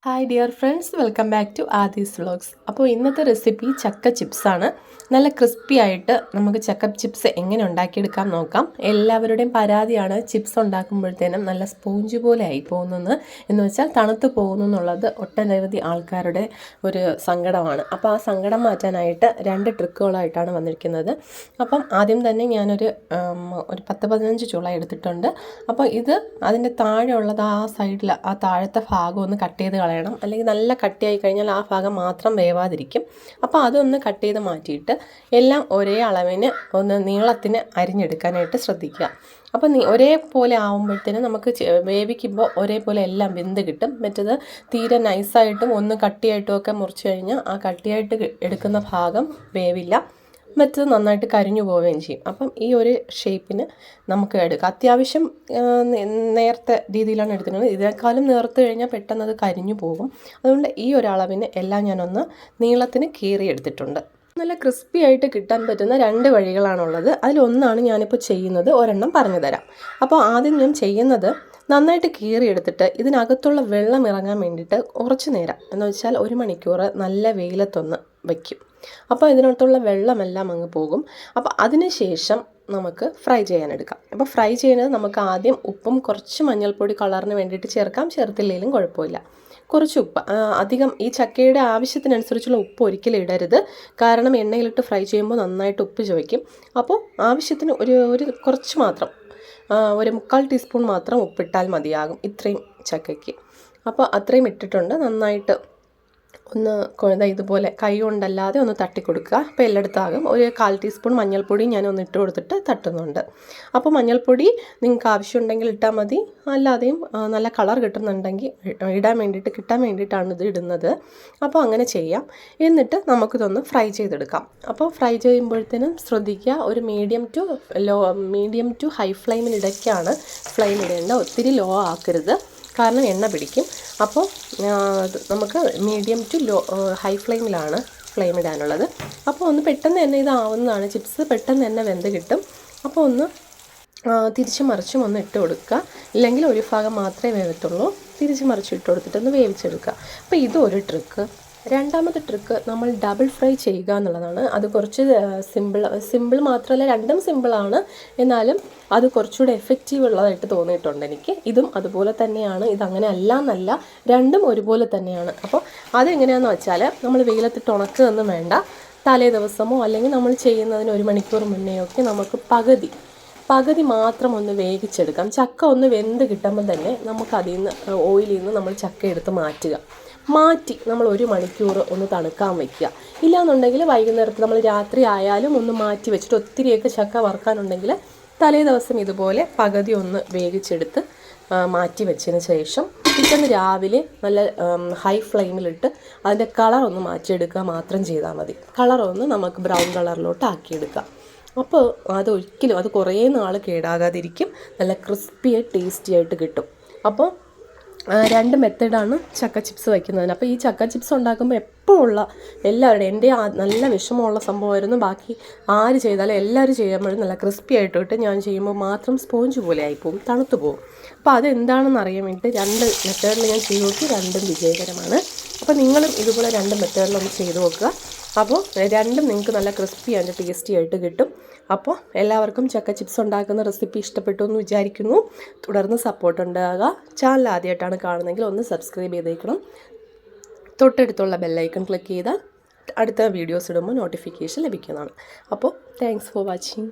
Hi dear friends, welcome back to Aadi's vlogs. അപ്പോൾ ഇന്നത്തെ recipe ചക്ക ചിപ്സാണ്. നല്ല ക്രിസ്പി ആയിട്ട് നമുക്ക് ചക്ക ചിപ്സ് എങ്ങനെ ഉണ്ടാക്കിയെടുക്കാം നോക്കാം. എല്ലാവരുടെയും പരാതിയാണ് ചിപ്സ് ഉണ്ടാക്കുമ്പോഴത്തേനും നല്ല സ്പോഞ്ച് പോലെ ആയി പോകുന്നെന്ന്, എന്ന് വെച്ചാൽ തണുത്ത് പോകുന്നു എന്നുള്ളത് ഒട്ടനവധി ആൾക്കാരുടെ ഒരു സങ്കടമാണ്. അപ്പോൾ ആ സങ്കടം മാറ്റാനായിട്ട് 2 ട്രിക്കുകളായിട്ടാണ് വന്നിരിക്കുന്നത്. അപ്പം ആദ്യം തന്നെ ഞാനൊരു 10-15 ചുള എടുത്തിട്ടുണ്ട്. അപ്പോൾ ഇത് അതിൻ്റെ താഴെയുള്ളത് ആ സൈഡിൽ ആ താഴത്തെ ഭാഗം ഒന്ന് കട്ട് ചെയ്ത് കളയണം. അല്ലെങ്കിൽ നല്ല കട്ടിയായി കഴിഞ്ഞാൽ ആ ഭാഗം മാത്രം വേവാതിരിക്കും. അപ്പോൾ അതൊന്ന് കട്ട് ചെയ്ത് മാറ്റിയിട്ട് എല്ലാം ഒരേ അളവിന് ഒന്ന് നീളത്തിന് അരിഞ്ഞെടുക്കാനായിട്ട് ശ്രദ്ധിക്കുക. അപ്പോൾ ഒരേപോലെ ആകുമ്പോഴത്തേനും നമുക്ക് വേവിക്കുമ്പോൾ ഒരേപോലെ എല്ലാം വെന്ത് കിട്ടും. മറ്റേത് തീരെ നൈസായിട്ടും ഒന്ന് കട്ടിയായിട്ടും ഒക്കെ മുറിച്ച് കഴിഞ്ഞാൽ ആ കട്ടിയായിട്ട് എടുക്കുന്ന ഭാഗം വേവില്ല, മറ്റത് നന്നായിട്ട് കരിഞ്ഞു പോവുകയും ചെയ്യും. അപ്പം ഈ ഒരു ഷേപ്പിന് നമുക്ക് എടുക്കാം. അത്യാവശ്യം നേർത്ത രീതിയിലാണ് എടുത്തിട്ടുള്ളത്. ഇതിനേക്കാളും നേർത്ത് കഴിഞ്ഞാൽ പെട്ടെന്ന് അത് കരിഞ്ഞു പോകും. അതുകൊണ്ട് ഈ ഒരു അളവിന് എല്ലാം ഞാനൊന്ന് നീളത്തിന് കീറിയെടുത്തിട്ടുണ്ട്. നല്ല ക്രിസ്പി ആയിട്ട് കിട്ടാൻ പറ്റുന്ന 2 വഴികളാണുള്ളത്. അതിലൊന്നാണ് ഞാനിപ്പോൾ ചെയ്യുന്നത്. ഒരെണ്ണം പറഞ്ഞു തരാം. അപ്പോൾ ആദ്യം ഞാൻ ചെയ്യുന്നത് നന്നായിട്ട് കീറിയെടുത്തിട്ട് ഇതിനകത്തുള്ള വെള്ളം ഇറങ്ങാൻ വേണ്ടിയിട്ട് കുറച്ച് നേരം, എന്ന് വെച്ചാൽ 1 മണിക്കൂർ നല്ല വെയിലത്തൊന്ന് വയ്ക്കും. അപ്പോൾ ഇതിനകത്തുള്ള വെള്ളമെല്ലാം അങ്ങ് പോകും. അപ്പോൾ അതിന് ശേഷം നമുക്ക് ഫ്രൈ ചെയ്യാനെടുക്കാം. അപ്പോൾ ഫ്രൈ ചെയ്യുന്നത് നമുക്ക് ആദ്യം ഉപ്പും കുറച്ച് മഞ്ഞൾപ്പൊടി കളറിന് വേണ്ടിയിട്ട് ചേർക്കാം. ചേർത്തില്ലെങ്കിലും കുഴപ്പമില്ല. കുറച്ച് ഉപ്പ്, അധികം ഈ ചക്കയുടെ ആവശ്യത്തിനനുസരിച്ചുള്ള ഉപ്പ് ഒരിക്കലും ഇടരുത്. കാരണം എണ്ണയിലിട്ട് ഫ്രൈ ചെയ്യുമ്പോൾ നന്നായിട്ട് ഉപ്പ് ചുവയ്ക്കും. അപ്പോൾ ആവശ്യത്തിന് ഒരു കുറച്ച് മാത്രം, ഒരു 1/4 ടീസ്പൂൺ മാത്രം ഉപ്പിട്ടാൽ മതിയാകും ഇത്രയും ചക്കയ്ക്ക്. അപ്പോൾ അത്രയും ഇട്ടിട്ടുണ്ട്. നന്നായിട്ട് ഒന്ന് ഇതുപോലെ കൈ കൊണ്ടല്ലാതെ ഒന്ന് തട്ടിക്കൊടുക്കുക. അപ്പോൾ എല്ലായിടത്താകും. ഒരു 1/4 ടീസ്പൂൺ മഞ്ഞൾപ്പൊടി ഞാനൊന്ന് ഇട്ട് കൊടുത്തിട്ട് തട്ടുന്നുണ്ട്. അപ്പോൾ മഞ്ഞൾപ്പൊടി നിങ്ങൾക്ക് ആവശ്യമുണ്ടെങ്കിൽ ഇട്ടാൽ മതി, അല്ലാതെയും നല്ല കളർ കിട്ടുന്നുണ്ടെങ്കിൽ കിട്ടാൻ വേണ്ടിയിട്ടാണ് ഇത് ഇടുന്നത്. അപ്പോൾ അങ്ങനെ ചെയ്യാം. എന്നിട്ട് നമുക്കിതൊന്ന് ഫ്രൈ ചെയ്തെടുക്കാം. അപ്പോൾ ഫ്രൈ ചെയ്യുമ്പോഴത്തേനും ശ്രദ്ധിക്കുക, ഒരു മീഡിയം ടു ഹൈ ഫ്ലെയിമിനിടയ്ക്കാണ് ഫ്ലെയിം ഇടേണ്ടത്. ഒത്തിരി ലോ ആക്കരുത്, കാരണം എണ്ണ പിടിക്കും. അപ്പോൾ നമുക്ക് മീഡിയം ടു ഹൈ ഫ്ലെയിമിലാണ് ഫ്ലെയിം ഇടാനുള്ളത്. അപ്പോൾ ഒന്ന് പെട്ടെന്ന് തന്നെ ഇതാവുന്നതാണ്. ചിപ്സ് പെട്ടെന്ന് തന്നെ വെന്ത് കിട്ടും. അപ്പോൾ ഒന്ന് തിരിച്ച് മറിച്ചും ഒന്ന് ഇട്ട് കൊടുക്കുക. ഇല്ലെങ്കിൽ ഒരു ഭാഗം മാത്രമേ വേവത്തുള്ളൂ. തിരിച്ച് മറിച്ച് ഇട്ട് കൊടുത്തിട്ടൊന്ന് വേവിച്ചെടുക്കുക. അപ്പോൾ ഇതൊരു ട്രിക്ക്. രണ്ടാമത്തെ ട്രിക്ക് നമ്മൾ ഡബിൾ ഫ്രൈ ചെയ്യുക എന്നുള്ളതാണ്. അത് കുറച്ച് സിമ്പിൾ മാത്രമല്ല, രണ്ടും സിമ്പിളാണ്. എന്നാലും അത് കുറച്ചുകൂടെ എഫക്റ്റീവ് ഉള്ളതായിട്ട് തോന്നിയിട്ടുണ്ട് എനിക്ക്. ഇതും അതുപോലെ തന്നെയാണ്. ഇതങ്ങനെ അല്ല എന്നല്ല, രണ്ടും ഒരുപോലെ തന്നെയാണ്. അപ്പോൾ അതെങ്ങനെയാണെന്ന് വെച്ചാൽ, നമ്മൾ വെയിലത്തിട്ട് ഉണക്കുകയൊന്നും വേണ്ട. തലേ ദിവസമോ അല്ലെങ്കിൽ നമ്മൾ ചെയ്യുന്നതിന് 1 മണിക്കൂർ മുന്നെയൊക്കെ നമുക്ക് പകുതി മാത്രം ഒന്ന് വേവിച്ചെടുക്കാം. ചക്ക ഒന്ന് വെന്ത് കിട്ടുമ്പോൾ തന്നെ നമുക്ക് അതിൽ നിന്ന് ഓയിലിൽ നിന്ന് നമ്മൾ ചക്ക എടുത്ത് മാറ്റി നമ്മൾ 1 മണിക്കൂർ ഒന്ന് തണുക്കാൻ വയ്ക്കുക. ഇല്ലാന്നുണ്ടെങ്കിൽ വൈകുന്നേരത്ത് നമ്മൾ രാത്രി ആയാലും ഒന്ന് മാറ്റി വെച്ചിട്ട്, ഒത്തിരിയൊക്കെ ചക്ക വറുക്കാനുണ്ടെങ്കിൽ തലേ ദിവസം ഇതുപോലെ പകുതി ഒന്ന് വേവിച്ചെടുത്ത് മാറ്റി വെച്ചതിന് ശേഷം പിറ്റേന്ന് രാവിലെ നല്ല ഹൈ ഫ്ലെയിമിലിട്ട് അതിൻ്റെ കളറൊന്ന് മാറ്റിയെടുക്കുക മാത്രം ചെയ്താൽ മതി. കളറൊന്ന് നമുക്ക് ബ്രൗൺ കളറിലോട്ട് ആക്കിയെടുക്കാം. അപ്പോൾ അത് കുറേ നാൾ കേടാകാതിരിക്കും. നല്ല ക്രിസ്പിയായി ടേസ്റ്റി ആയിട്ട് കിട്ടും. അപ്പോൾ 2 മെത്തേഡാണ് ചക്ക ചിപ്സ് വയ്ക്കുന്നതിന്. അപ്പോൾ ഈ ചക്ക ചിപ്സ് ഉണ്ടാക്കുമ്പോൾ എപ്പോഴുള്ള എല്ലാവരുടെയും, എൻ്റെ നല്ല വിഷമമുള്ള സംഭവമായിരുന്നു. ബാക്കി ആര് ചെയ്താലും എല്ലാവരും ചെയ്യുമ്പോഴും നല്ല ക്രിസ്പി ആയിട്ട് ഞാൻ ചെയ്യുമ്പോൾ മാത്രം സ്പോഞ്ച് പോലെ ആയിപ്പോവും, തണുത്തു പോകും. അപ്പോൾ അതെന്താണെന്ന് അറിയാൻ വേണ്ടിയിട്ട് 2 മെത്തേഡിൽ ഞാൻ ചെയ്ത് നോക്കി. 2ഉം വിജയകരമാണ്. അപ്പോൾ നിങ്ങളും ഇതുപോലെ 2 മെത്തേഡിലൊന്ന് ചെയ്ത് നോക്കുക. അപ്പോൾ 2ഉം നിങ്ങൾക്ക് നല്ല ക്രിസ്പി ആൻഡ് ടേസ്റ്റി ആയിട്ട് കിട്ടും. അപ്പോൾ എല്ലാവർക്കും ചക്ക ചിപ്സ് ഉണ്ടാക്കുന്ന റെസിപ്പി ഇഷ്ടപ്പെട്ടു എന്ന് വിചാരിക്കുന്നു. തുടർന്ന് സപ്പോർട്ട് ഉണ്ടാകുക. ചാനൽ ആദ്യമായിട്ടാണ് കാണുന്നതെങ്കിൽ ഒന്ന് സബ്സ്ക്രൈബ് ചെയ്തേക്കണം. തൊട്ടടുത്തുള്ള ബെല്ലൈക്കൺ ക്ലിക്ക് ചെയ്താൽ അടുത്ത വീഡിയോസ് ഇടുമ്പോൾ നോട്ടിഫിക്കേഷൻ ലഭിക്കുന്നതാണ്. അപ്പോൾ താങ്ക്സ് ഫോർ വാച്ചിങ്.